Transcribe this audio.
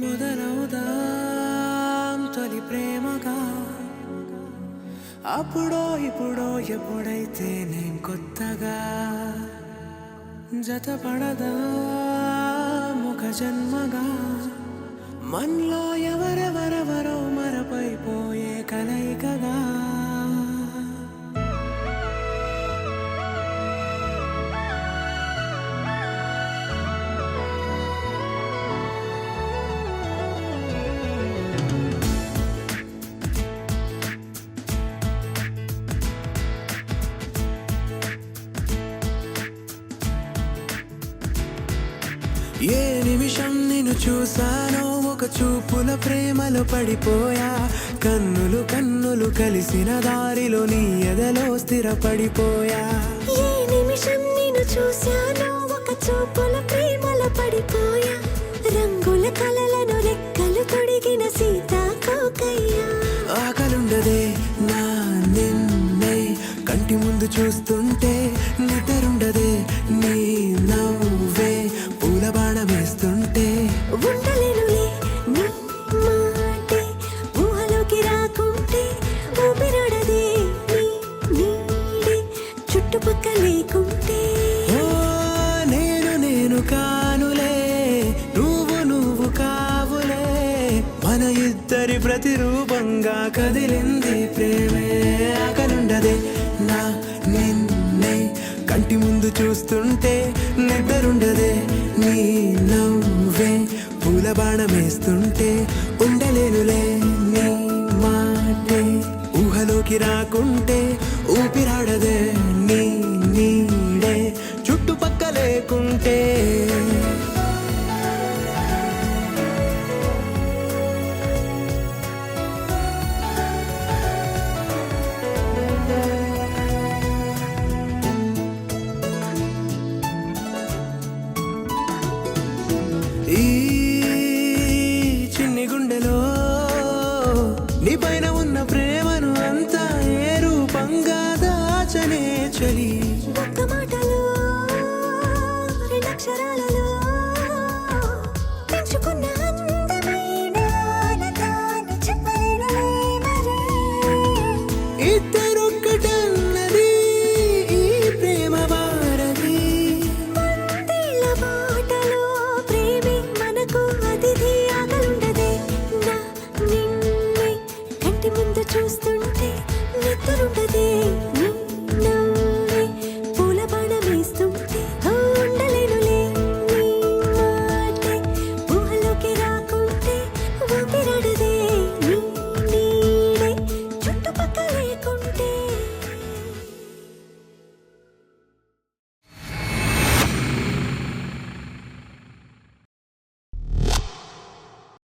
మొదలవుదాం తొలి ప్రేమగా, అప్పుడో ఇప్పుడో ఎప్పుడైతే నేను కొత్తగా జతపడదా ముఖ జన్మగా, మనలో ఎవరెవరెవరో మరపైపోయే కలయికగా. ఏ నిమిషం నిన్ను చూసానో ఒక చూపుల ప్రేమలో పడిపోయా, కన్నులు కన్నులు కలిసిన దారిలో నీ ఎదలో స్థిరపడిపోయా. ఏ నిమిషం నిన్ను చూసానో ఒక చూపుల ప్రేమలో పడిపోయా, రంగుల కలలను రెక్కలు తొడిగిన సీతాకోకయ్యా. ఆకలుండదే నా నిన్నే కంటి ముందు చూస్తుంటే, నిద్రుండదే నీ నవ్వే పూల బాణం వేస్తుంటే. ఉండలేనులే నీ మాటే ఊహలోకి రాకుంటే, ఊపిరాడదే నీ నీడే చుట్టుపక్క లేకుంటే. ఓ నేను నేను కానులే, నువ్వు నువ్వు కావులే, మన ఇద్దరి ప్రతిరూపంగా కదిలింది ప్రేమే. ఆకలుండదే నా నిన్నే కంటి ముందు చూస్తుంటే, నిద్రుండదే నీ నవ్వే పూల బాణం వేస్తుంటే. ఉండలేనులే నీ మాటే ఊహలోకి రాకుంటే, ఊపిరాడదే నీ నీడే చుట్టుపక్క లేకుంటే. ఈ చిన్ని గుండెలో నీ పైన ఉన్న ప్రేమను అంతా ఏ రూపంగా దాచనే చలి. ఒక్క మాటలో రెండక్షరాలలో